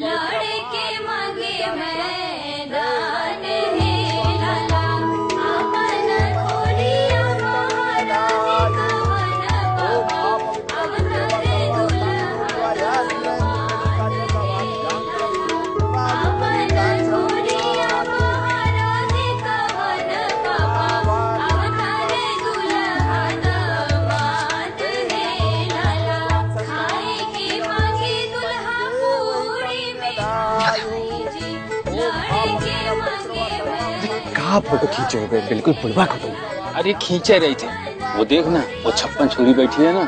लड़के मांगे मैदान है लाला आपन खोलिया महाराज कवन बाबा अवतारे दुल्हा आपन खोलिया महाराज कवन बाबा अवतारे दुल्हा दामाद है लाला खाए के मांगे दुल्हा पूरी में लड़के मांगे कहाँ फोटो खींचे हुए बिल्कुल बुढ़वा को तुम। अरे खींचे रहे थे वो देखना वो 56 छोरी बैठी है ना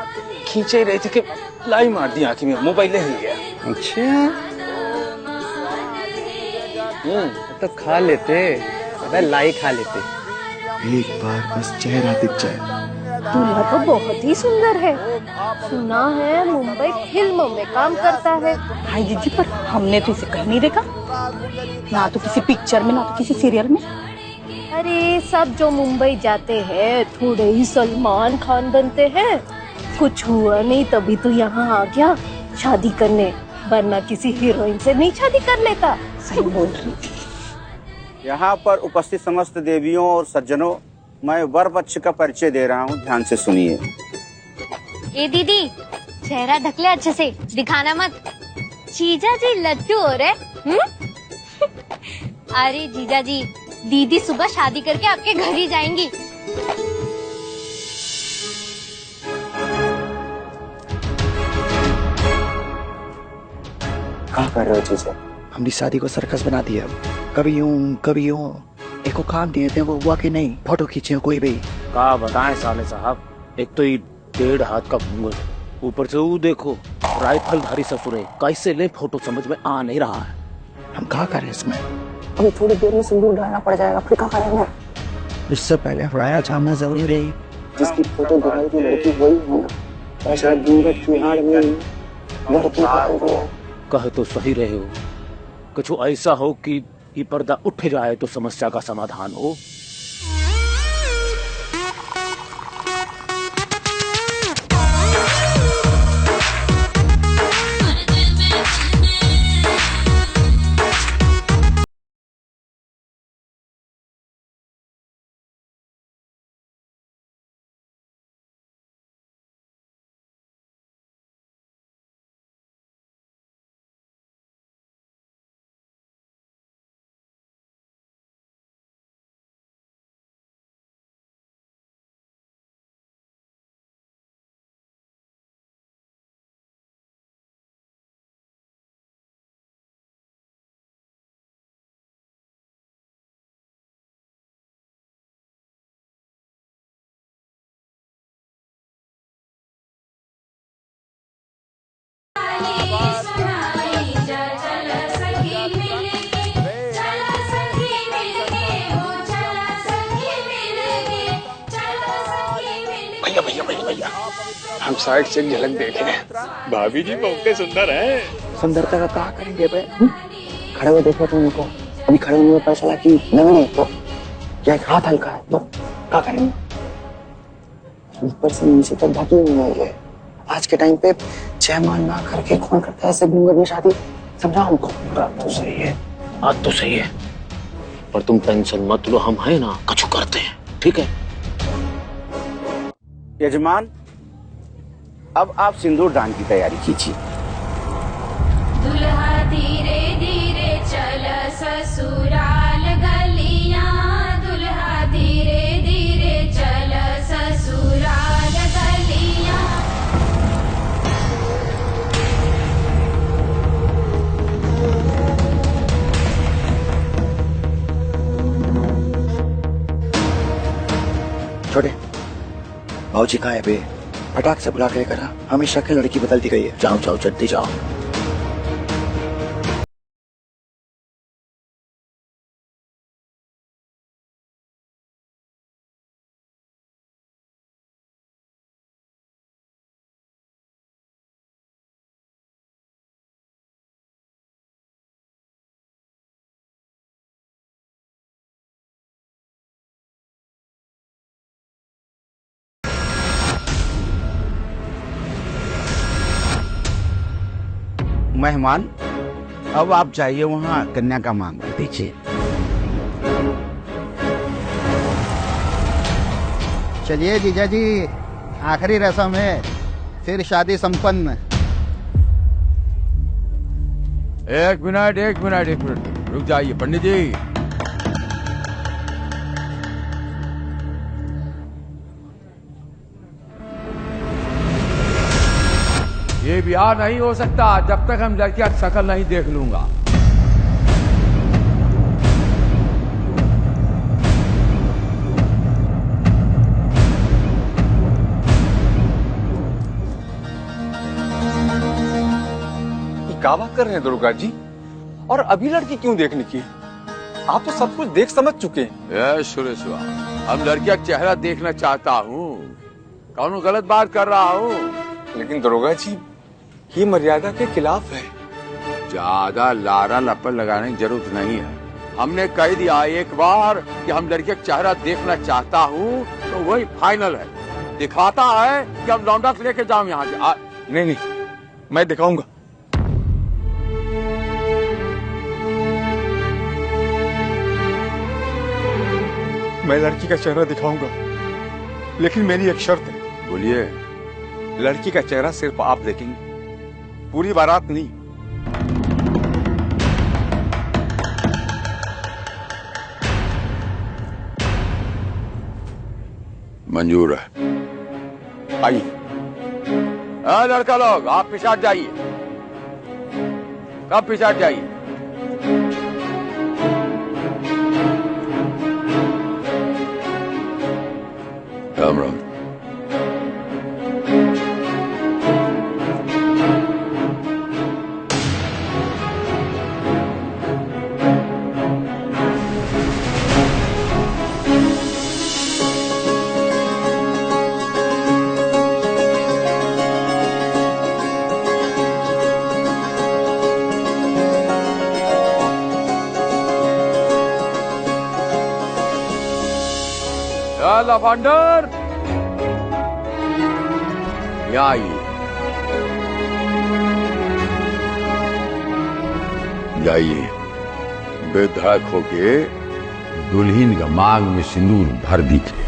खींचे रहे थे कि लाई मार दी आंखी में मोबाइल ले ही गया। अच्छा तो खा लेते, अबे लाई खा लेते। एक बार बस चेहरा दिख जाए। दूल्हा तो बहुत ही सुंदर है, सुना है मुंबई फिल्मों में काम करता है। हाय दीदी पर हमने तो इसे कहीं नहीं देखा, ना तो किसी पिक्चर में ना तो किसी सीरियल में। अरे सब जो मुंबई जाते हैं थोड़े ही सलमान खान बनते हैं। कुछ हुआ नहीं तभी तो यहाँ आ गया शादी करने, वरना किसी हीरोइन से नहीं शादी कर लेता। सही बोल रही थी। यहाँ पर उपस्थित समस्त देवियों और सज्जनों, मैं वर पक्ष का परिचय दे रहा हूँ, ध्यान से सुनिए। ए दीदी चेहरा ढक ले अच्छे से, दिखाना मत। जीजा जी लड्डू हो रहे। अरे जीजा जी दीदी सुबह शादी करके आपके घर ही जाएंगी। क्या कर रहे हो चीजें? हमने शादी को सर्कस बना दिया। कभी यूं कभी यूं। एक को काम दिए थे वो हुआ कि नहीं। फोटो खींचे कोई भी। का बताएं साले साहब, एक तो ये 1.5 हाथ का घूंघट, ऊपर से वो देखो राइफलधारी ससुरे, कैसे ले फोटो समझ में आ नहीं रहा है। हम क्या करें इसमें? अभी थोड़ी देर में सिंदूर डालना पड़ जाएगा, फिर क्या करेंगे? इससे पहले राया जाना जरूरी रही। जिसकी फोटो दिखाई थी लड़की वही है ना, ऐसा घूंघट की आड़ में लड़की है। कह तो सही रहे हो, कुछ ऐसा हो कि ये पर्दा उठ जाए तो समस्या का समाधान हो। भैया भैया भैया भैया हम साइड से एक झलक देखे। भाभी जी बहुत सुंदर है। सुंदरता का क्या करेंगे बे? खड़े हुए देखो तुम उनको, अभी खड़े होने में पता चला कि नवीन है तो क्या हाथ हल्का है तो क्या करेंगे? ऊपर से नीचे तक ढकी हुई है ये। आज के टाइम पे जयमाल ना करके कौन करता है ऐसे घूंघट में शादी? समझा हमको? बात तो सही है, बात तो सही है, पर तुम टेंशन मत लो, हम है ना, कछु करते हैं, ठीक है? यजमान, अब आप सिंदूर दान की तैयारी कीजिए। दुल्हा धीरे धीरे चल ससुराल गलियां, दुल्हा धीरे धीरे चल ससुराल गलियां। छोटे भाजी कहाँ है बे? फटाक से बुला के लेकर आ, हमेशा की लड़की बदलती गई है। जाओ जाओ जल्दी जाओ। मेहमान, अब आप चाहिए वहाँ कन्या का मांग दीजिए। चलिए जीजा जी, आखिरी रस्म है, फिर शादी संपन्न। एक मिनट रुक जाइए पंडित जी। ये ब्याह नहीं हो सकता जब तक हम लड़की की शक्ल नहीं देख लूंगा। क्या बात कर रहे हैं दुर्गा जी? और अभी लड़की क्यों देखने की? आप तो सब कुछ देख समझ चुके हैं। सुरेश्वर, अब लड़की का चेहरा देखना चाहता हूँ। कौन गलत बात कर रहा हूँ? लेकिन दुर्गा जी, ये मर्यादा के खिलाफ है। ज्यादा लारा लपर लगाने की जरूरत नहीं है। हमने कह दिया एक बार कि हम लड़की का चेहरा देखना चाहता हूँ, तो वही फाइनल है। दिखाता है कि हम लौंडा से लेके जाऊं यहाँ से। नहीं, मैं दिखाऊंगा। मैं लड़की का चेहरा दिखाऊंगा, लेकिन मेरी एक शर्त है। बोलिए। लड़की का चेहरा सिर्फ आप देखेंगे, पूरी बारात नहीं। मंजूर है। आइए। लड़का लोग, आप पीछे हट जाइए। कब पीछे हट जाइए। राम राम। लफंडर, यहाँ आइए। जाइए, बेधड़क होके दुल्हन का मांग में सिंदूर भर दीजिए।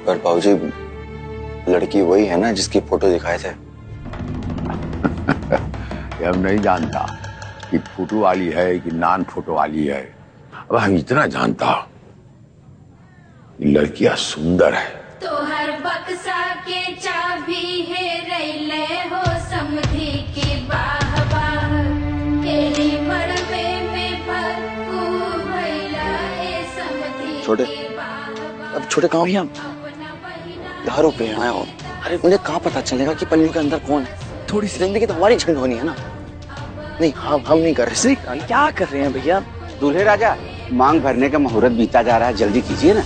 पर बाबूजी, लड़की वही है ना जिसकी फोटो दिखाए थे? हम नहीं जानता कि फोटो वाली है कि नॉन फोटो वाली है। अब हम इतना जानता कि लड़कियां सुंदर है। तो हर बक्सा के चाबी है रैले हो समधी की बाह बाह केली मड़वे में भक्कू भैला ए समधी। छोटे, अब छोटे कहाँ भैया? दारू पे आया हो। अरे मुझे कहाँ पता चलेगा कि पल्लू के अंदर कौन है? थोड़ी सी जिंदगी तो हमारी झंड होनी है ना। नहीं, हम नहीं कर रहे। क्या कर रहे हैं भैया? दूल्हे राजा, मांग भरने का मुहूर्त बीता जा रहा है, जल्दी कीजिए ना।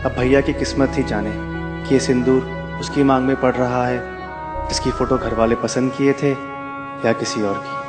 अब भैया की किस्मत ही जाने कि ये सिंदूर उसकी मांग में पड़ रहा है जिसकी फोटो घर वाले पसंद किए थे या किसी और की।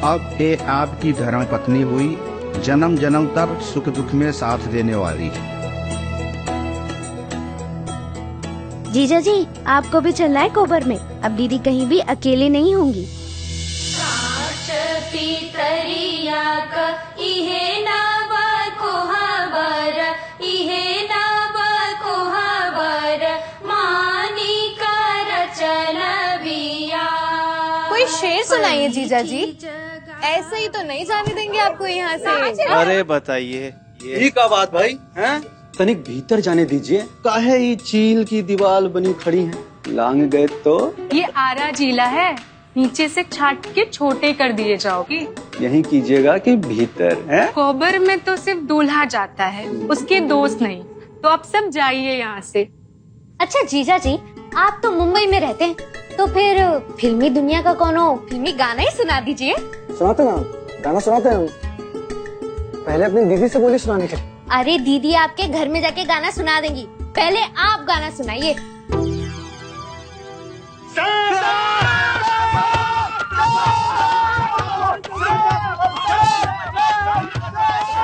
अब ये आपकी धर्म पत्नी हुई, जन्म जन्म तक सुख दुख में साथ देने वाली। जीजा जी, आपको भी चलना है कोबर में। अब दीदी कहीं भी अकेले नहीं होंगी। कोई शेर सुनाइए जीजा जी, ऐसे ही तो नहीं जाने देंगे आपको यहाँ से। अरे बताइए, ये क्या बात भाई हैं? तनिक भीतर जाने दीजिए। काहे ये चील की दीवार बनी खड़ी है? लांग गए तो ये आरा जिला है, नीचे से छाट के छोटे कर दिए जाओगे। यही कीजिएगा कि भीतर है? कोबर में तो सिर्फ दूल्हा जाता है, उसके दोस्त नहीं। तो आप सब जाइए यहाँ से। अच्छा जीजा जी, आप तो मुंबई में रहते हैं, तो फिर फिल्मी दुनिया का कोनो फिल्मी गाना ही सुना दीजिए। सुनाते ना, गाना सुनाते हैं हम। पहले अपनी दीदी से बोली सुनाने के लिए। अरे दीदी आपके घर में जाके गाना सुना देंगी, पहले आप गाना सुनाइए।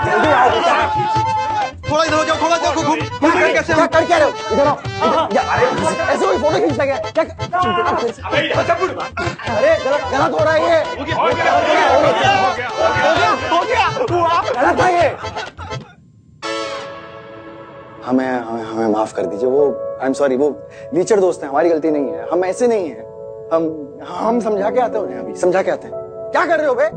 जल्दी आओ बेटा। थोड़ा इधर हो जाओ, थोड़ा जाओ, घूम कैसे क्या कर क्या रहे हो? इधर आओ। अरे ऐसे कोई फोटो खींचता क्या? क्या? अरे गलत हो रहा है ये। हो गया। गलत है ये। हमें माफ कर दीजिए। वो आई एम सॉरी, वो लीचर दोस्त हैं, हमारी गलती नहीं है। हम ऐसे नहीं है। हम समझा के आते हैं उन्हें, अभी समझा के आते हैं। क्या कर रहे हो बे?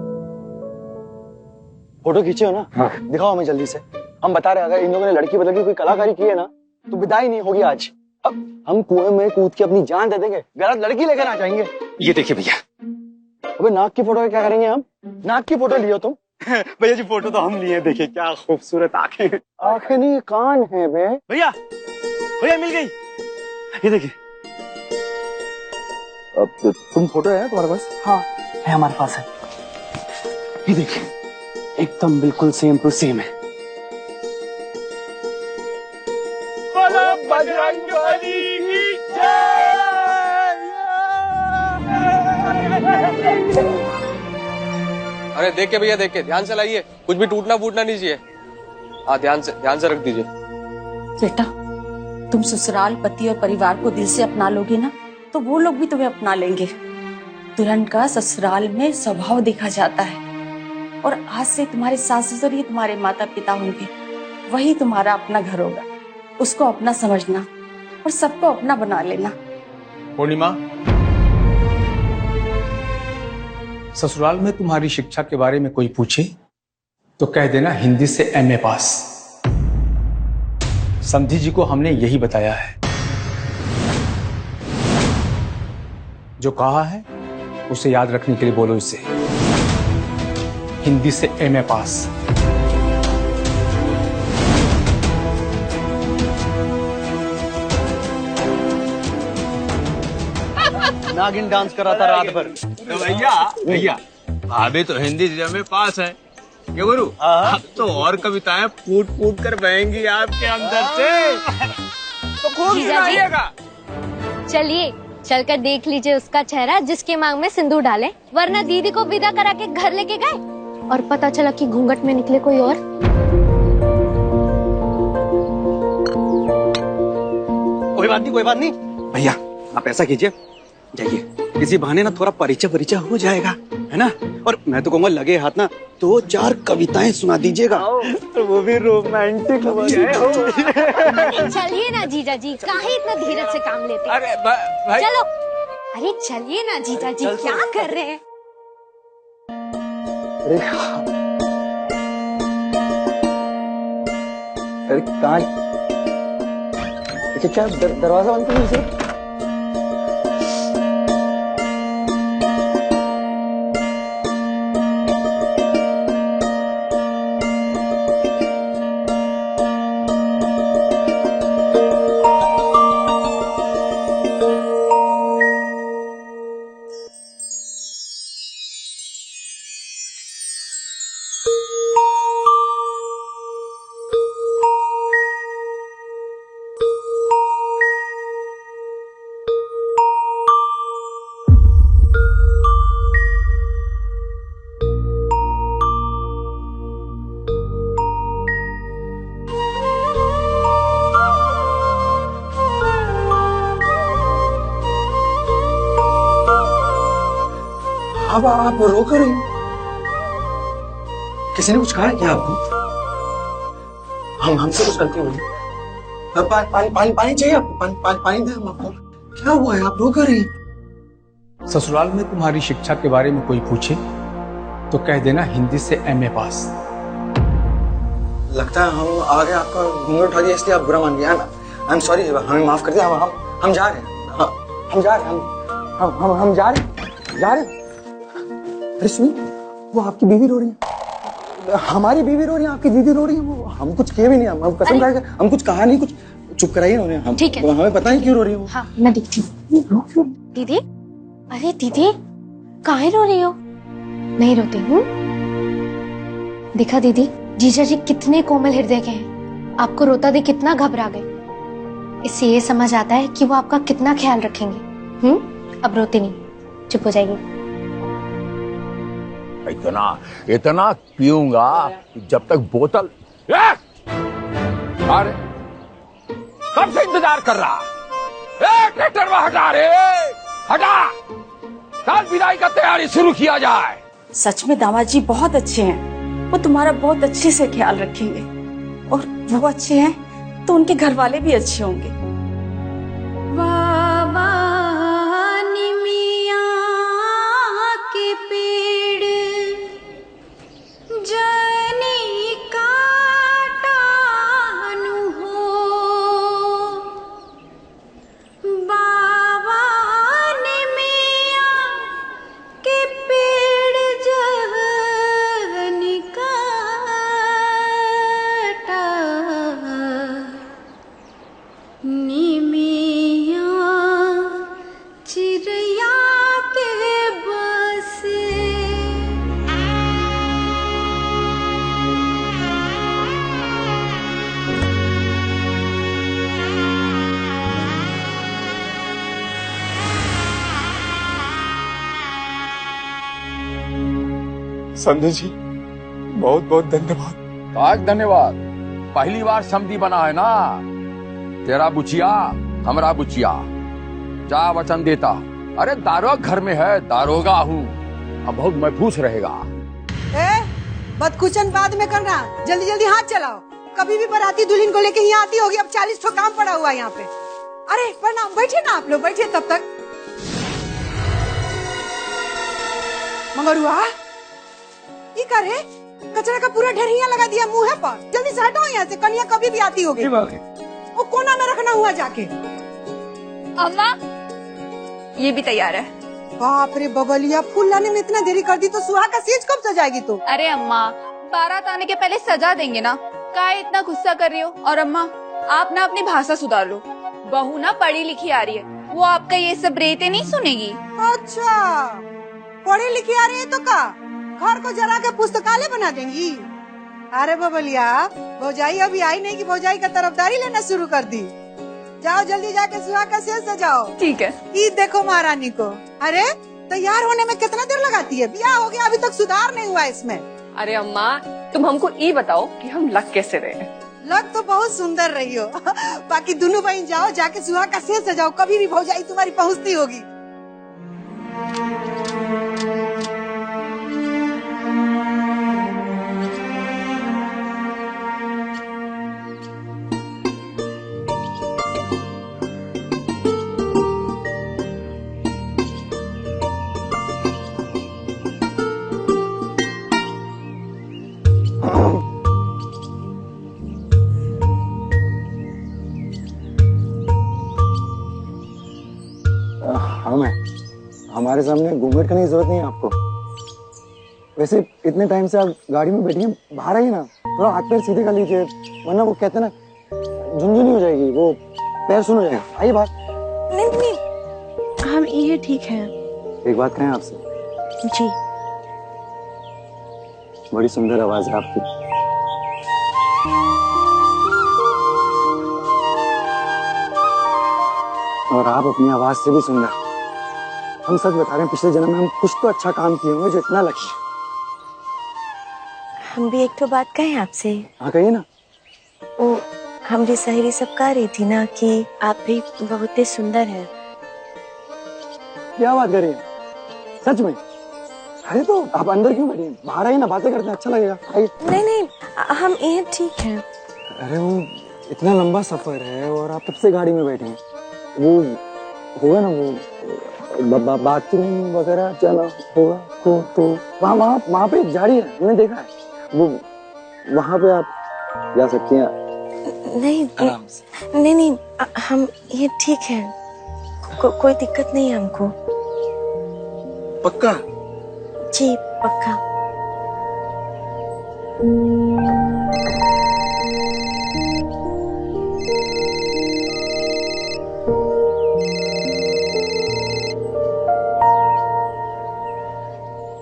फोटो खींचे हो ना? हाँ। दिखाओ हमें जल्दी से। हम बता रहे हैं, अगर इन लोगों ने लड़की बदल की कोई कलाकारी की है ना, तो विदाई नहीं होगी आज। अब हम कुएं में कूद के अपनी जान दे देंगे, गलत लड़की लेकर आ जाएंगे। ये देखिए भैया। अबे नाक की फोटो क्या करेंगे हम? नाक की फोटो लियो तुम? भैया जी फोटो तो हम लिए, देखिए क्या खूबसूरत आंखें। आंखें नहीं, कान है बे। भैया मिल गई, ये देखिए। अब तुम फोटो है तुम्हारे पास? हाँ है, हमारे पास है। ये देखिए, एकदम बिल्कुल सेम टू सेम है। बजरंगबली की जय। अरे देख के भैया, देख के ध्यान से लाइए, कुछ भी टूटना फूटना नहीं चाहिए। हाँ ध्यान से रख दीजिए। बेटा, तुम ससुराल पति और परिवार को दिल से अपना लोगे ना, तो वो लोग भी तुम्हें अपना लेंगे। दुल्हन का ससुराल में स्वभाव देखा जाता है, और आज से तुम्हारे सास ससुर ही तुम्हारे माता पिता होंगे। वही तुम्हारा अपना घर होगा। उसको अपना समझना और सबको अपना बना लेना। पूर्णिमा, ससुराल में तुम्हारी शिक्षा के बारे में कोई पूछे तो कह देना हिंदी से एमए पास। समधी जी को हमने यही बताया है। जो कहा है उसे याद रखने के लिए बोलो इसे, हिंदी से एमए पास। नागिन डांस कर रहा था रात भर। तो भैया भाभी तो हिंदी में पास है। क्या गुरु, अब तो और कविताएं फूट फूट कर बहेंगी आपके अंदर से। तो खूब सुनाइएगा। चलिए चलकर देख लीजिए उसका चेहरा जिसके मांग में सिंदूर डाले, वरना दीदी को विदा करा के घर लेके गए और पता चला कि घूंघट में निकले कोई और। कोई बात नहीं भैया, आप ऐसा कीजिए, जाइए, इसी बहाने ना थोड़ा परिचय हो जाएगा, है ना? और मैं तो कहूँगा लगे हाथ ना 2-4 कविताएं सुना दीजिएगा, तो वो भी रोमांटिक हो जाए। चलिए ना जीजा जी, काहे इतना धीरज से काम लेते हैं? अरे भाई चलो, अरे चलिए ना जीजा जी, क्या कर रहे हैं? अरे कहाँ? क्या दरवाजा बंद कर दीजिए। अब आप रो कर रही, किसी ने कुछ कहा क्या आपको? हमसे कुछ गलती हुई? पानी चाहिए आपको? पानी दे हम आपको। क्या हुआ है, आप रो कर रही? ससुराल में तुम्हारी शिक्षा के बारे में कोई पूछे तो कह देना हिंदी से एमए पास। लगता है हम आगे आपका घूंघट उठा दिया, इसलिए आप बुरा मान गए। आई एम सॉरी, हमें माफ कर दिया। हम जा रहे हैं। हम जा रहे हैं, हम जा रहे हैं। अरे सुनिए, वो आपकी बीवी रो रही है, हमारी बीवी रो रही है, आपकी बीवी रो रही है। वो हम कुछ किए भी नहीं, हम कसम खा के हम कुछ कहा नहीं, कुछ चुप कराइए उन्हें। हम ठीक है। हमें पता नहीं क्यों रो रही है। हाँ मैं देखती हूँ। दीदी, अरे दीदी काहे रो रही हो? नहीं रोती हूँ। देखा दीदी, जीजा जी कितने कोमल हृदय के हैं, आपको रोता देख कितना घबरा गए। इससे ये समझ आता है कि वो आपका कितना ख्याल रखेंगे। अब रोते नहीं, चुप हो जाइए। इतना पीऊंगा जब तक बोतल। अरे कब से इंतजार कर रहा? ट्रैक्टर में हटा रे, हटा। कल विदाई का तैयारी शुरू किया जाए। सच में दामाद जी बहुत अच्छे हैं, वो तुम्हारा बहुत अच्छे से ख्याल रखेंगे, और वो अच्छे हैं तो उनके घर वाले भी अच्छे होंगे। के पेड़ जनी काटानु हो, बाबा ने मियाँ के पेड़ जनी काटा, निमिया चिड़िया के बसे। संधू जी बहुत बहुत धन्यवाद। धन्यवाद। पहली बार समधी बना है ना तेरा बुचिया, हमारा बुचिया। जा वचन देता। अरे दारोगा घर में है, दारोगा हूँ, अब बहुत महफूज रहेगा। बदकुचन बाद में करना, जल्दी जल्दी हाथ चलाओ। कभी भी बाराती दुल्हन को लेके यहाँ आती होगी, अब 40 ठो काम पड़ा हुआ है यहाँ पे। अरे प्रणाम, बैठिए ना आप लोग, बैठिए तब तक। मंगरुआ ये करे, कचरा का पूरा ढेर यहाँ लगा दिया मुँह पर। जल्दी से हटाओ यहाँ से, कन्या कभी भी आती होगी। वो कोना में रखना हुआ जाके। अम्मा ये भी तैयार है। बाप रे बबलिया, फूल लाने में इतना देरी कर दी तो सुहा का सेज कब सजाएगी तू? अरे अम्मा, बारात आने के पहले सजा देंगे ना, काहे इतना गुस्सा कर रही हो? और अम्मा आप ना अपनी भाषा सुधार लो, बहू ना पढ़ी लिखी आ रही है, वो आपका ये सब रेते नहीं सुनेगी। अच्छा पढ़ी लिखी आ रही है तो का घर को जरा के पुस्तकालय बना देंगी? अरे बबलिया, भौजाई अभी आई नहीं कि भौजाई का तरफदारी लेना शुरू कर दी। जाओ जल्दी जाके सुहा का सेज सजाओ। ठीक है। ये देखो महारानी को, अरे तैयार होने में कितना देर लगाती है? ब्याह हो गया अभी तक सुधार नहीं हुआ इसमें। अरे अम्मा तुम हमको ये बताओ कि हम लग कैसे रहे? लग तो बहुत सुंदर रही हो। बाकी दोनों बहन जाओ, जाके सुहा का सेज सजाओ, कभी भी भौजाई तुम्हारी पहुँचती होगी। हमारे सामने घूंघट करने की जरूरत नहीं है आपको। वैसे इतने टाइम से आप गाड़ी में बैठी हैं, बाहर आइए ना, थोड़ा हाथ पैर सीधे कर लीजिए, वरना वो कहते हैं ना झुनझुनी हो जाएगी, वो पैर सुन हो जाएगा। आइए बाहर। नहीं हम ये ठीक है। एक बात कहें आपसे? जी। बड़ी सुंदर आवाज है आपकी। और आप अपनी आवाज से भी सुंदर। हम सच बता रहे हैं, पिछले जन्म में हम कुछ तो अच्छा काम किए होंगे जो इतना लकी। हम भी एक तो बात कहें आपसे? हाँ कहिए ना। वो हमारी सहेली सब कह रही थी ना कि आप भी बहुत ही सुंदर है। क्या बात कर रही है? सच में? अरे तो आप अंदर क्यों बैठी हैं? बाहर आइए ना, बातें करते हैं, अच्छा लगेगा। आइए। नहीं हम ये ठीक है। अरे वो इतना लंबा सफर है और आप तब से गाड़ी में बैठे हैं, वो होगा ना वो बाथरूम वगैरह जाना होगा तो वहाँ पे एक झाड़ी है, मैंने देखा है, वो वहाँ पे आप जा सकती हैं। नहीं आराम से। नहीं हम ये ठीक है। कोई दिक्कत नहीं है हमको। पक्का? जी पक्का।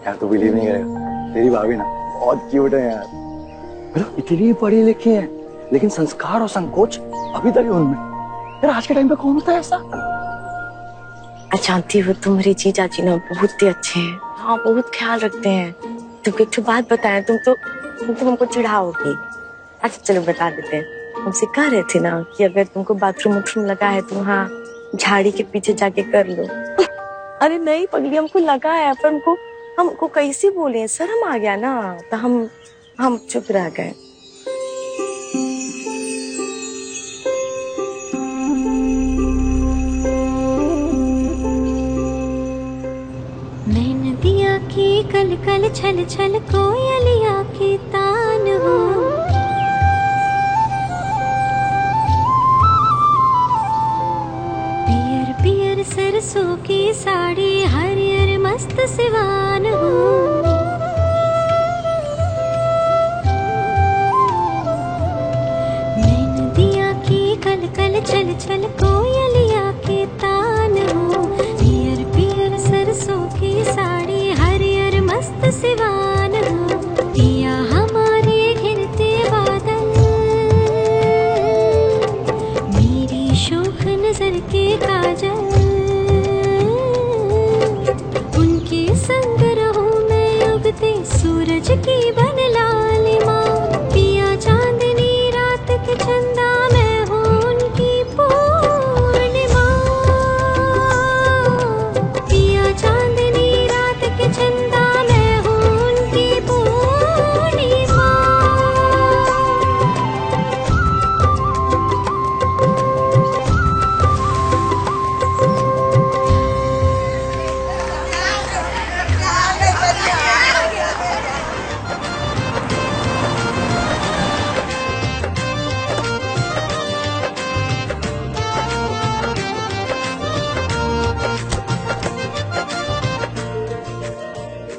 यार तू बिलीव नहीं करेगा, तेरी भाभी ना बहुत क्यूट है यार। मतलब इतनी पढ़ी लिखी है लेकिन संस्कार और संकोच अभी तक है उनमें। यार आज के टाइम पे कौन होता है ऐसा? मैं जानती हूँ तुम्हारी जीजा जी ना बहुत ही अच्छे हैं। हाँ बहुत ख्याल रखते हैं। तुमको एक बात बताएं, तुम तो हमको चिढ़ाओगी। अच्छा चलो बता देते हैं। हमसे कह रहे थे ना कि अगर तुमको बाथरूम वाथरूम लगा है तो वहाँ झाड़ी के पीछे जाके कर लो। अरे नहीं पगली, हमको लगा है पर हमको कैसे बोले, शर्म आ गया ना तो हम चुप रह गए। नदिया की कल कल छल छल कोयलिया की तान हो। पियर पियर सरसों की साड़ी हरियर मस्त सिवान हो। नदिया की कल कल छल छल कोयलिया की तान हो। पियर पियर सरसों की साड़ी हरियर मस्त सिवान हो। पिया हमारे घिरते बादल मेरी शोख नजर के काजल। उनके संग रहूं मैं उगते सूरज की बन लालिमा। पिया चांदनी रात के चंदा मैं हूँ उनकी पूर्णिमा। पिया चांदनी रात के चंदा मैं हूँ उनकी पूर्णिमा।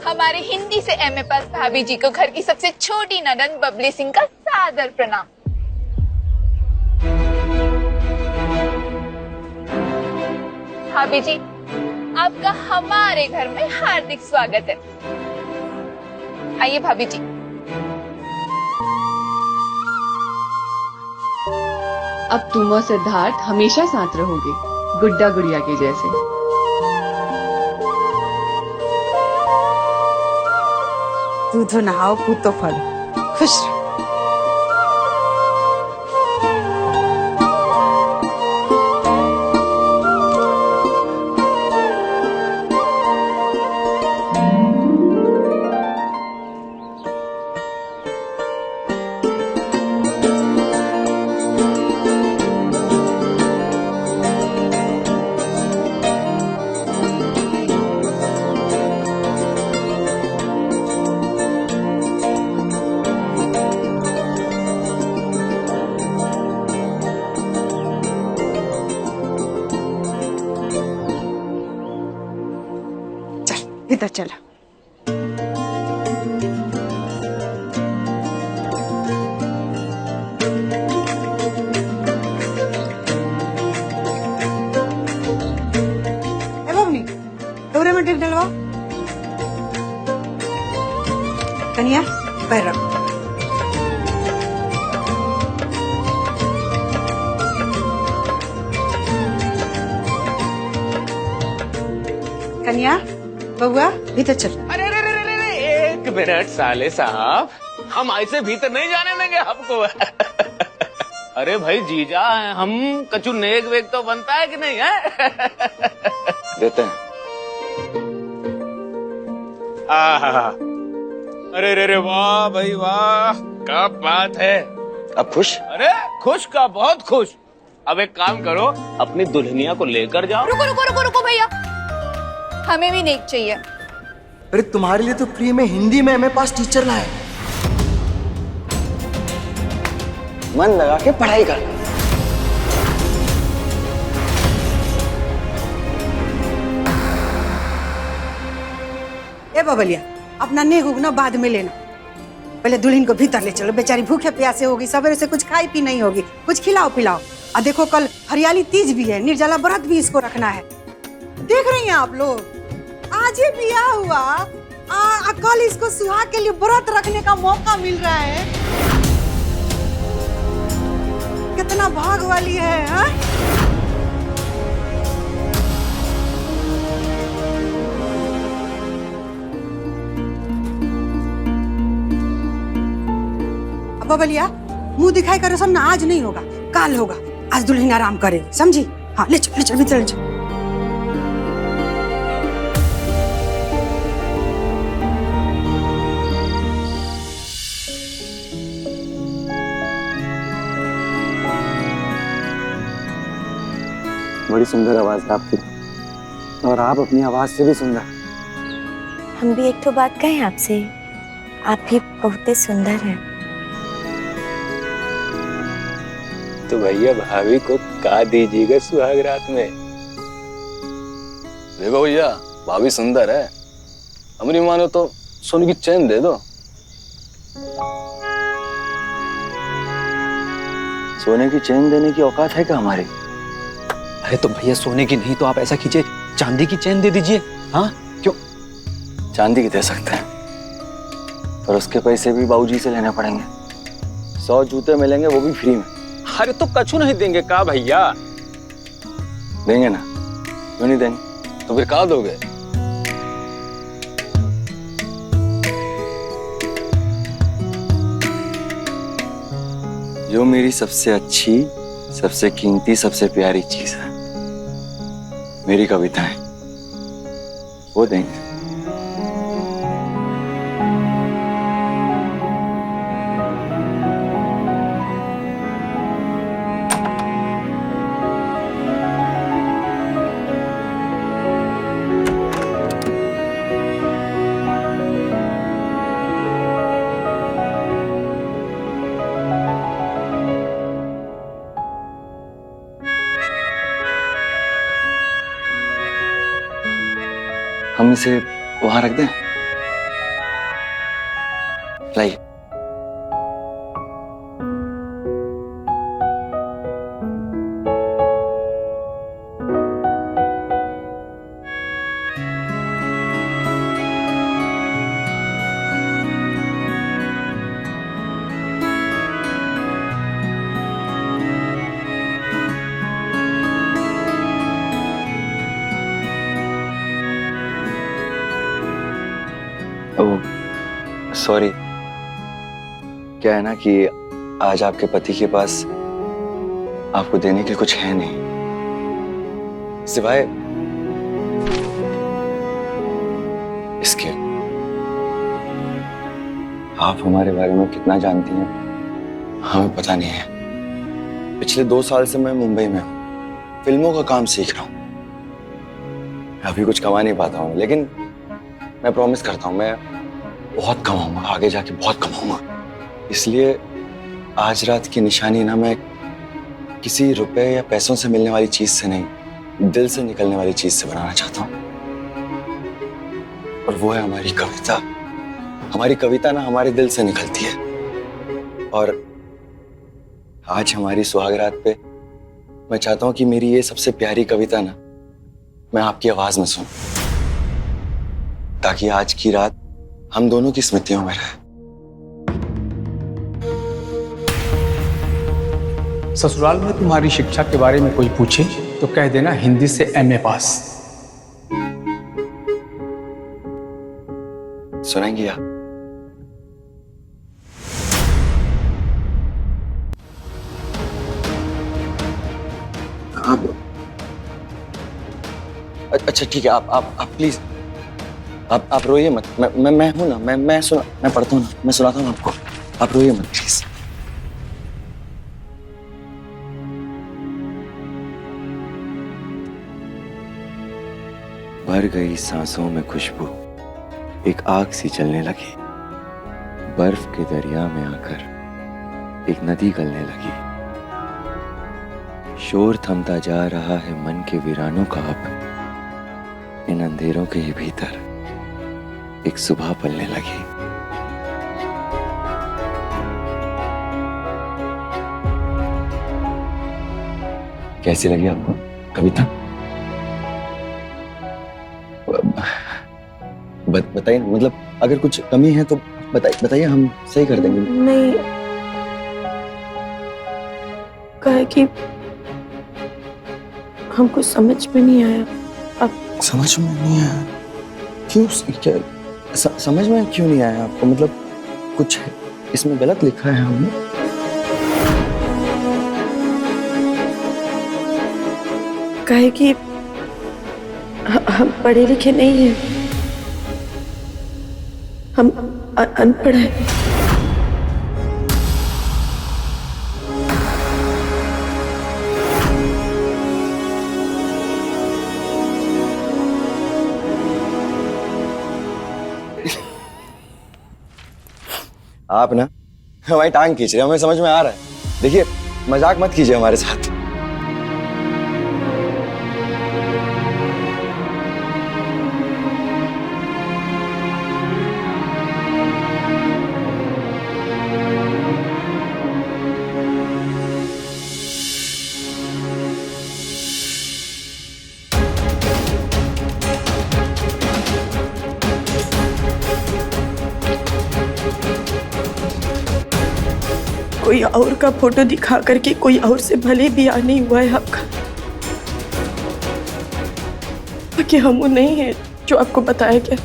हमारे हिंदी से एमए पास भाभी जी को घर की सबसे छोटी ननद बबली सिंह का सादर प्रणाम। भाभी जी आपका हमारे घर में हार्दिक स्वागत है। आइए भाभी जी। अब तुम और सिद्धार्थ हमेशा साथ रहोगे, गुड्डा गुड़िया के जैसे। दूध नहाओ पूत तो फल। खुश रहो। इधर चला। बबनी डोरे में टिक डलवा। कन्या पैर रखो। कन्या बउआ भीतर चल। अरे अरे अरे अरे एक मिनट साले साहब, हम ऐसे भीतर नहीं जाने देंगे आपको। अरे भाई जीजा हैं हम, कचू नेक वेग तो बनता है कि नहीं है? देते हैं। अरे रे रे वाह भाई वाह, क्या बात है। अब खुश? अरे खुश का बहुत खुश। अब एक काम करो, अपनी दुल्हनिया को लेकर जाओ। रुको रुको रुको रुको भैया, हमें भी नेक चाहिए। अरे तुम्हारे लिए तो फ्री में हिंदी में एमए पास टीचर लाए। मन लगा के पढ़ाई कर। ए बबलिया, अपना नेहू ना बाद में लेना, पहले दुल्हन को भीतर ले चलो, बेचारी भूखे प्यासे होगी, सवेरे से कुछ खाई पी नहीं होगी, कुछ खिलाओ पिलाओ। और देखो कल हरियाली तीज भी है, निर्जला व्रत भी इसको रखना है। देख रही हैं आप लोग, आज ही बियाह हुआ, कल इसको सुहाग के लिए व्रत रखने का मौका मिल रहा है। कितना भाग वाली है, हा? बबलिया, मुंह दिखाई करो सब ना, आज नहीं होगा, कल होगा। आज दुल्हन आराम करे, समझी? हाँ, ले चल भीतर ले चल। बड़ी सुंदर आवाज है आपकी, और आप अपनी आवाज से भी सुंदर। हम भी एक तो बात कहें आपसे, आप भी बहुत ही सुंदर हैं। तो भैया भाभी को का दीजिएगा सुहाग रात में? देखो भैया, भाभी सुंदर है, हमारी मानो तो सोने की चैन दे दो। सोने की चैन देने की औकात है क्या हमारी? अरे तो भैया सोने की नहीं तो आप ऐसा कीजिए, चांदी की चैन दे दीजिए। हाँ क्यों? चांदी की दे सकते हैं, पर उसके पैसे भी बाबूजी से लेने पड़ेंगे। 100 जूते मिलेंगे, वो भी फ्री में। अरे तो कछु नहीं देंगे का भैया? देंगे ना, क्यों नहीं देंगे? तो फिर कहाँ दोगे? जो मेरी सबसे अच्छी, सबसे कीमती, सबसे प्यारी चीज है, मेरी कविताएं, वो देंगे। हम इसे वहां रख दें? लाइए। सॉरी, क्या है ना कि आज आपके पति के पास आपको देने के लिए कुछ है नहीं, सिवाय इसके। आप हमारे बारे में कितना जानती हैं हमें पता नहीं है। पिछले 2 साल से मैं मुंबई में हूँ, फिल्मों का काम सीख रहा हूँ। अभी कुछ कमा नहीं पाता हूँ, लेकिन मैं प्रॉमिस करता हूँ मैं बहुत कमाऊंगा, आगे जाके बहुत कमाऊंगा। इसलिए आज रात की निशानी ना मैं किसी रुपए या पैसों से मिलने वाली चीज से नहीं, दिल से निकलने वाली चीज से बनाना चाहता हूं, और वो है हमारी कविता। हमारी कविता ना हमारे दिल से निकलती है, और आज हमारी सुहागरात पे मैं चाहता हूं कि मेरी ये सबसे प्यारी कविता ना मैं आपकी आवाज में सुनूं, ताकि आज की रात हम दोनों की स्मृतियों में रहे। ससुराल में तुम्हारी शिक्षा के बारे में कोई पूछे तो कह देना हिंदी से MA पास। सुनाएंगी आप? अच्छा ठीक है, आप प्लीज आप रोइए मत। मैं हूं ना, मैं पढ़ता हूं ना, मैं सुनाता हूं आपको। आप रोइए मत प्लीज। भर गई सांसों में खुशबू, एक आग सी चलने लगी, बर्फ के दरिया में आकर एक नदी गलने लगी। शोर थमता जा रहा है मन के वीरानों का अब, इन अंधेरों के ही भीतर एक सुबह पलने लगी। कैसी लगी आपको कविता? बताइए, मतलब अगर कुछ कमी है तो बताइए, हम सही कर देंगे। नहीं, कहे कि हमको समझ में नहीं आया। अब समझ में नहीं आया? क्यों? क्या समझ में क्यों नहीं आया आपको? मतलब कुछ इसमें गलत लिखा है हमने? कहे कि हम पढ़े लिखे नहीं हैं, हम अनपढ़ हैं। आप ना हमारी टांग खींच रहे हैं, हमें समझ में आ रहा है। देखिए, मजाक मत कीजिए हमारे साथ। कोई और का फोटो दिखा करके कोई और से भले भी नहीं हुआ है आपका, कि हम वो नहीं है जो आपको बताया गया।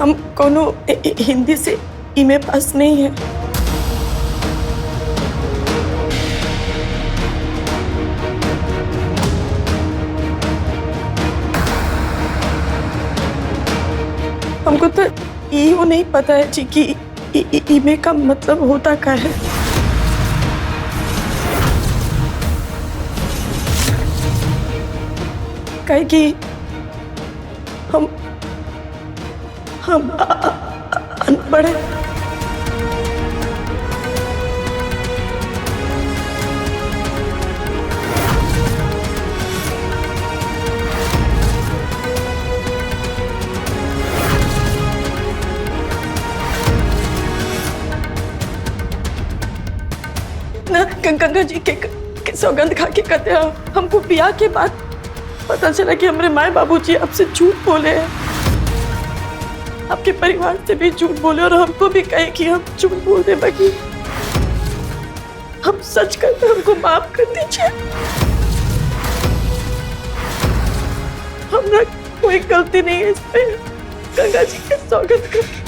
हम कोनो हिंदी से इमे पास नहीं है। हमको तो ये वो नहीं पता है जी कि ईमेल का मतलब होता क्या है। कहे कि हम अनपढ़ हैं। गंगा जी के सौगंध खा के कहते हैं, हमको ब्याह के बाद पता चला कि हमारे माए बाबूजी आपसे झूठ बोले हैं, आपके परिवार से भी झूठ बोले और हमको भी कहे कि हम झूठ बोलने लगी। हम सच करते, हमको माफ कर दीजिए। हमारा कोई गलती नहीं है इसमें। गंगा जी के सौगंध कर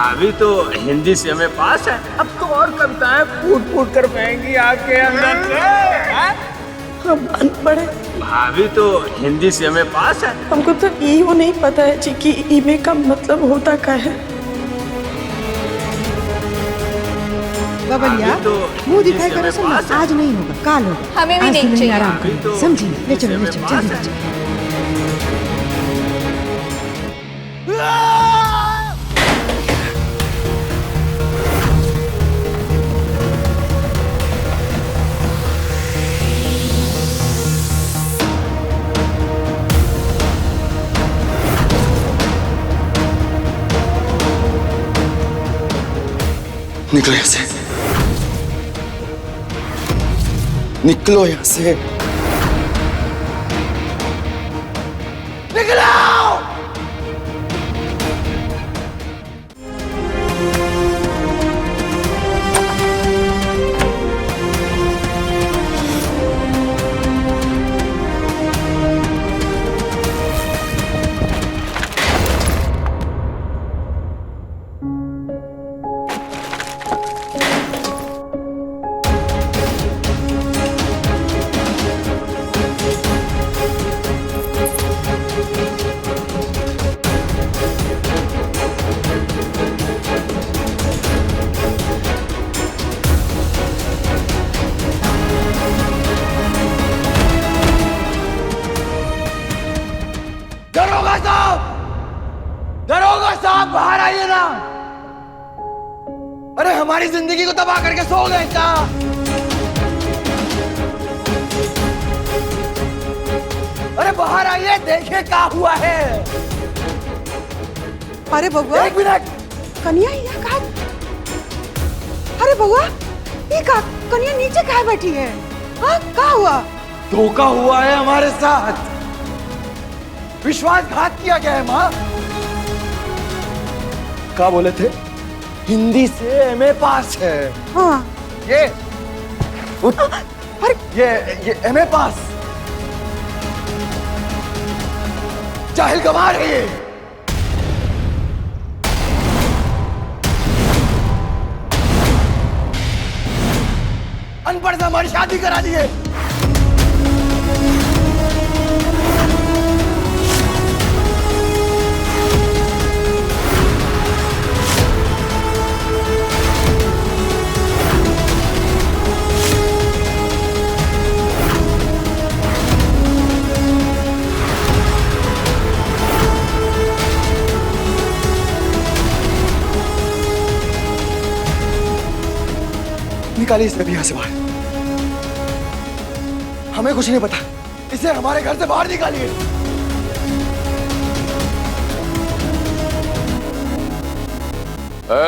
अभी तो हिंदी से हमें पास है, अब तो और कविताएं फूट फूट कर बहेंगी आपके अंदर से। हम अनपढ़ हैं। अभी तो हिंदी से हमें पास है। हमको तो ये वो नहीं पता है जी कि ईमेल का मतलब होता क्या है। बबलिया, मुंह दिखाई करो सुन, आज नहीं होगा, काल होगा। हमें भी आज नहीं दुल्हन चाहिए। आराम करें, समझी? ले चलो ले चलो, जल्दी ले चलो। निकलो यहाँ से, निकलो यहाँ से, निकलो। दरोगा साहब, दरोगा साहब बाहर आइए ना। अरे हमारी जिंदगी को तबाह करके सो गए क्या? अरे बाहर आइए, देखिए क्या हुआ है। अरे बबुआ, एक मिनट। कन्या यहाँ कहा? अरे बबुआ, ये का कन्या नीचे कहाँ बैठी है? हाँ, क्या हुआ? धोखा हुआ है हमारे साथ, विश्वासघात किया गया है माँ। क्या बोले थे? हिंदी से एमए पास है। हाँ। ये ये एमए पास, जाहिल गवार है ये। अनपढ़ से हमारी शादी करा दिए। निकालिए इसे भी यहाँ से बाहर। हमें कुछ नहीं पता, इसे हमारे घर से बाहर निकालिए।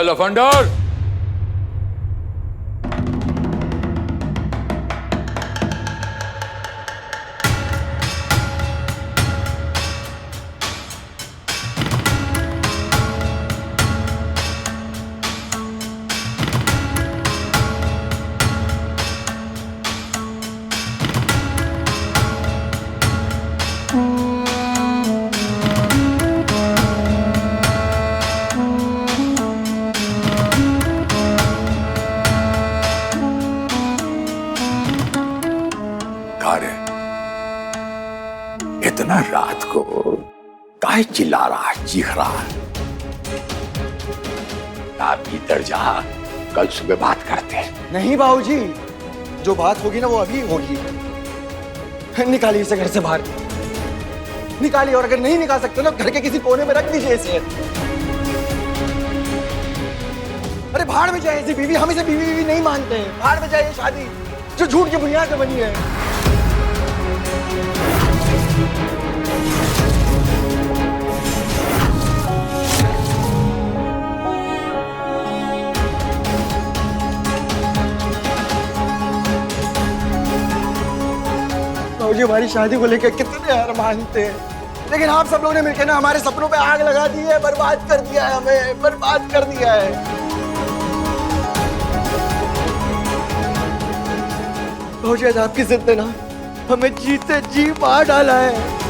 लफंडर, इतना रात को काहे चिल्ला रहा है, चीख रहा है? आप भीतर जा, कल सुबह बात करते हैं। नहीं बाबूजी, जो बात होगी ना वो अभी होगी। निकालिए इसे घर से बाहर, निकालिए। और अगर नहीं निकाल सकते ना, घर के किसी कोने में रख दीजिए इसे। अरे भाड़ में जाए ऐसी बीवी, हम इसे बीवी नहीं मानते हैं। भाड़ में जाए ये शादी जो झूठ की बुनियाद पे बनी है। मुझे हमारी शादी को लेकर कितने अरमान थे, लेकिन आप सब लोगों ने मिलकर ना हमारे सपनों पे आग लगा दी है, बर्बाद कर दिया है, हमें बर्बाद कर दिया है। भौजी आज आपकी जिद ने ना हमें जीते जी मार डाला है।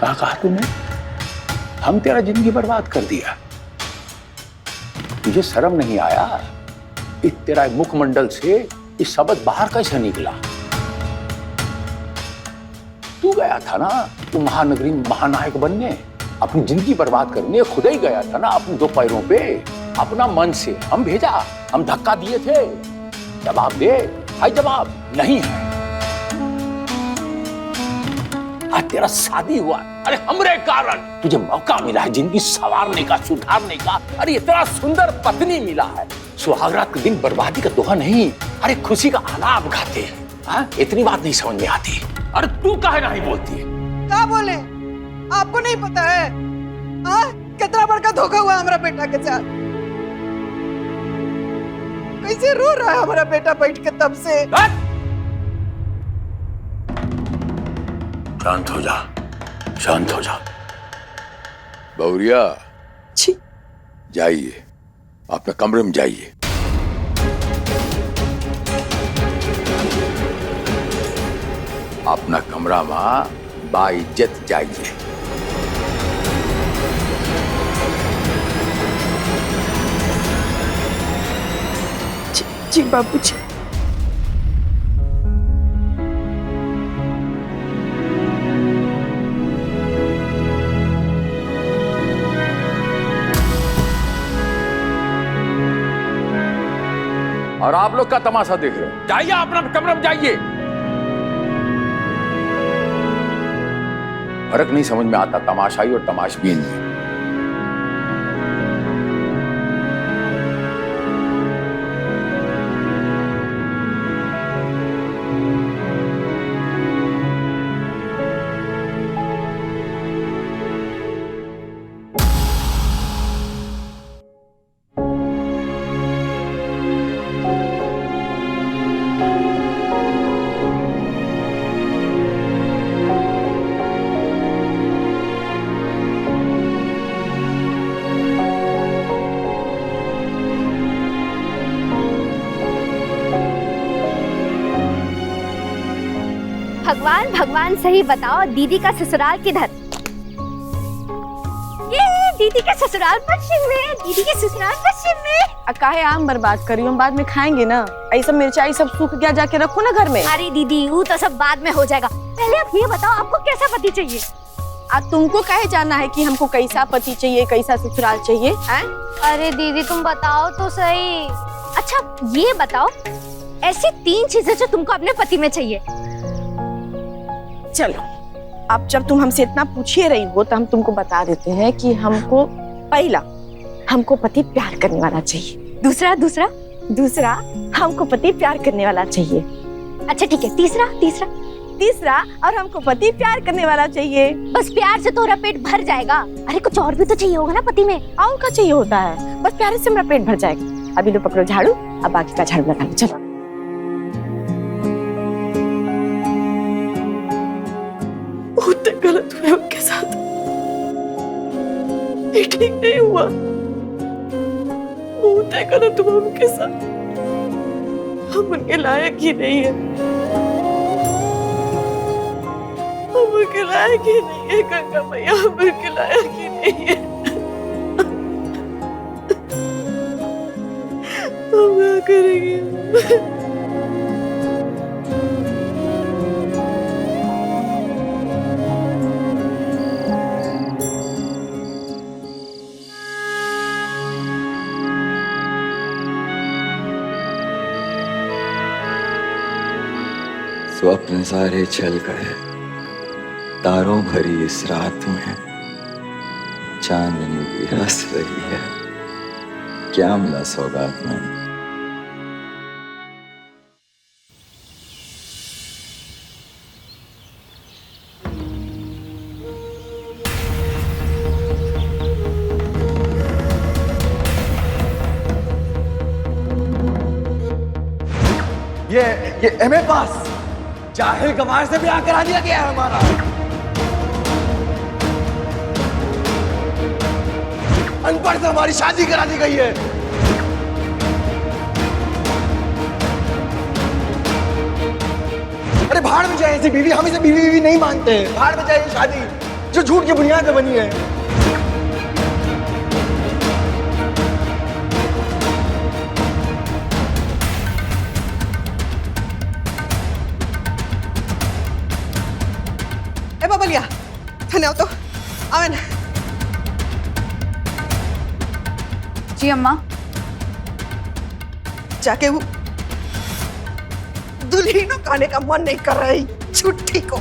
कहा तूने? हम तेरा जिंदगी बर्बाद कर दिया? तुझे शर्म नहीं आया? इस तेरा मुखमंडल से इस शब्द बाहर कैसे निकला? तू गया था ना तू महानगरी महानायक बनने, अपनी जिंदगी बर्बाद करने खुद ही गया था ना अपने दो पैरों पे, अपना मन से। हम भेजा, हम धक्का दिए थे। जवाब दे, है जवाब? नहीं है। आज तेरा शादी हुआ, अरे हमरे कारण तुझे मौका मिला है जिंदगी संवारने का, सुधारने का। अरे इतना सुंदर पत्नी मिला है। सुहागरात के दिन बर्बादी का दोहा नहीं, अरे खुशी का आलाप गाते हैं। इतनी बात नहीं समझ में आती। अरे तू काहे नहीं बोलती? क्या बोले? आपको नहीं पता है कितना बड़का धोखा हुआ हमारा बेटा के साथ? कैसे रो रहा है हमारा बेटा बैठ के तब से। शांत हो जा, शांत हो जा। बहुरिया, जाइए अपने कमरे में जाइए। अपना कमरा में बाइज्जत जाइए। जी बाबूजी। और आप लोग का तमाशा देख रहे हो। जाइए अपना कमरे में जाइए। फर्क नहीं समझ में आता तमाशाई और तमाशबीन में। भगवान भगवान सही बताओ, दीदी का ससुराल किधर? ये दीदी का ससुराल पश्चिम में, दीदी के ससुराल पश्चिम में। काहे आम बर्बाद करी, हम बाद में खाएंगे ना। ऐसा मिर्चाई सब सूख गया, जाके रखो ना घर में। अरे दीदी वो तो सब बाद में हो जाएगा, पहले आप ये बताओ आपको कैसा पति चाहिए? तुमको कहे जाना है कि हमको कैसा पति चाहिए, कैसा ससुराल चाहिए है? अरे दीदी तुम बताओ तो सही। अच्छा ये बताओ ऐसी 3 चीजें जो तुमको अपने पति में चाहिए। चलो अब जब तुम हमसे इतना पूछिए रही हो तो हम तुमको बता देते हैं कि हमको पहला, हमको पति प्यार करने वाला चाहिए। दूसरा दूसरा दूसरा हमको पति प्यार करने वाला चाहिए। अच्छा ठीक है, तीसरा तीसरा तीसरा और हमको पति प्यार करने वाला चाहिए। बस प्यार से तोरा पेट भर जाएगा? अरे कुछ और भी तो चाहिए होगा ना पति में। और क्या चाहिए होता है? बस प्यार से मेरा पेट भर जाएगा। अभी लो पकड़ो झाड़ू, अब बाकी का झाड़ू लगा लो। चलो बहुत गलत हुआ उनके साथ, ये ठीक नहीं हुआ। बहुत गलत हुआ उनके साथ, हम उनके लायक ही नहीं है। हम उनके लायक ही नहीं है गंगा मैया, हम उनके लायक ही नहीं है। हम क्या करेंगे? स्वप्न सारे छल गए, तारों भरी इस रात में चांदनी भी हंस रही है। क्या मिला सौगात में? ये एमए पास जाहिल गंवार से ब्याह करा दिया गया है हमारा। अनपढ़ से हमारी शादी करा दी गई है। अरे भाड़ में जाए ऐसी बीवी, हम इसे बीवी नहीं मानते हैं। भाड़ में जाए ये शादी जो झूठ की बुनियाद पे बनी है। बबलिया धन्यवाद तो आवन। जी अम्मा। जाके वो दुल्हनों खाने का मन नहीं कर रही, छुट्टी को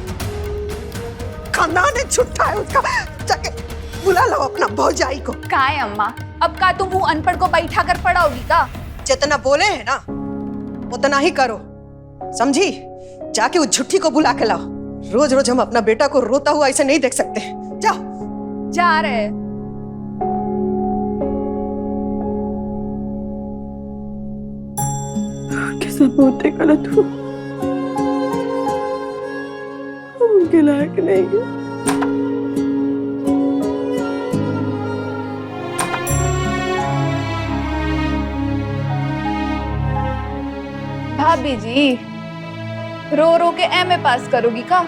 खानदान है छुट्टा है उसका। जाके बुला लो अपना भौजाई को। का है अम्मा, अब का तुम वो अनपढ़ को बैठा कर पढ़ाओगी का? जितना बोले है ना उतना ही करो, समझी? जाके वो झुट्टी को बुला के लाओ। रोज रोज हम अपना बेटा को रोता हुआ ऐसे नहीं देख सकते। जाओ। जा रहे। कैसा बहुत गलत हुआ, उनके लायक नहीं है। भाभी जी रो रो के एमए पास करोगी का?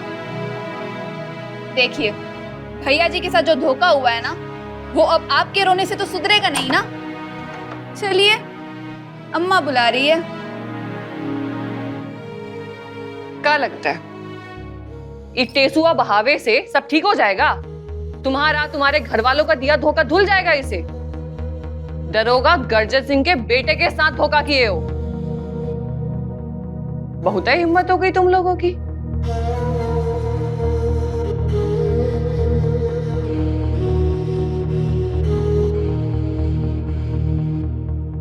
देखिए भैया जी के साथ जो धोखा हुआ है ना, वो अब आपके रोने से तो सुधरेगा नहीं ना। चलिए अम्मा बुला रही है, क्या लगता है एक टेसुआ बहावे से सब ठीक हो जाएगा? तुम्हारा तुम्हारे घर वालों का दिया धोखा धुल जाएगा इसे। दरोगा गर्जन सिंह के बेटे के साथ धोखा किए हो। बहुत ही हिम्मत हो गई तुम लोगों की।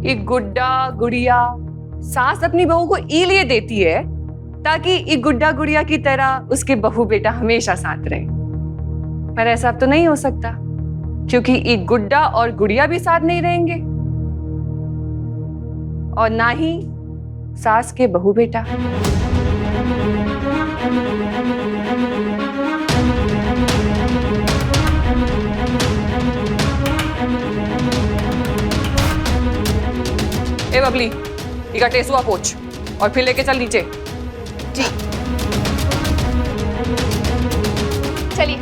एक गुड्डा गुड़िया सास अपनी बहू को इसलिए देती है ताकि एक गुड्डा गुड़िया की तरह उसके बहू बेटा हमेशा साथ रहे। पर ऐसा अब तो नहीं हो सकता क्योंकि एक गुड्डा और गुड़िया भी साथ नहीं रहेंगे और ना ही सास के बहू बेटा। ए बबली, इका टेसुआ पोछ और फिर लेके चल नीचे। जी चलिए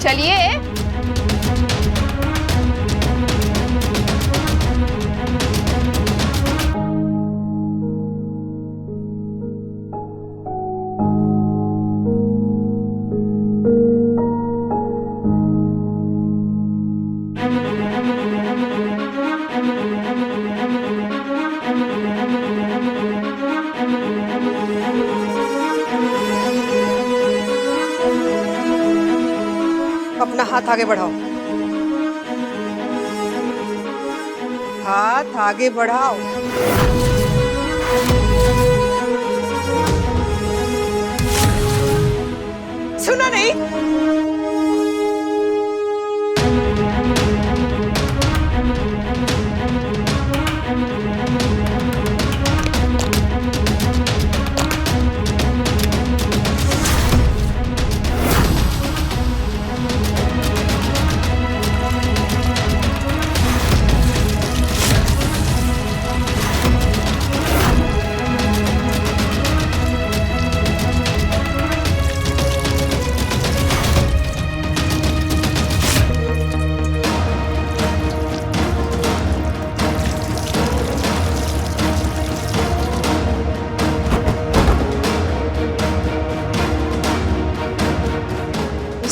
चलिए। अपना हाथ आगे बढ़ाओ, हाथ आगे बढ़ाओ। सुना नहीं?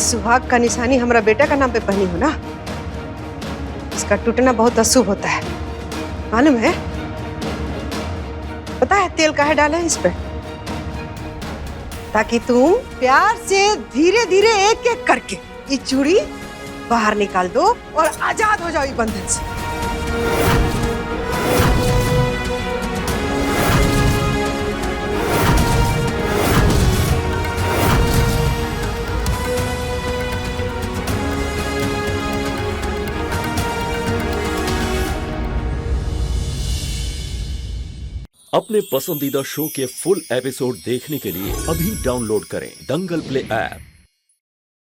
सुहाग का निशानी हमारा बेटा का नाम पे पहनी हो ना, इसका टूटना बहुत अशुभ होता है, मालूम है? पता है तेल काहे डाला है इस पे? ताकि तुम प्यार से धीरे धीरे एक एक करके ये चूड़ी बाहर निकाल दो और आजाद हो जाओ इस बंधन से। अपने पसंदीदा शो के फुल एपिसोड देखने के लिए अभी डाउनलोड करें दंगल प्ले ऐप।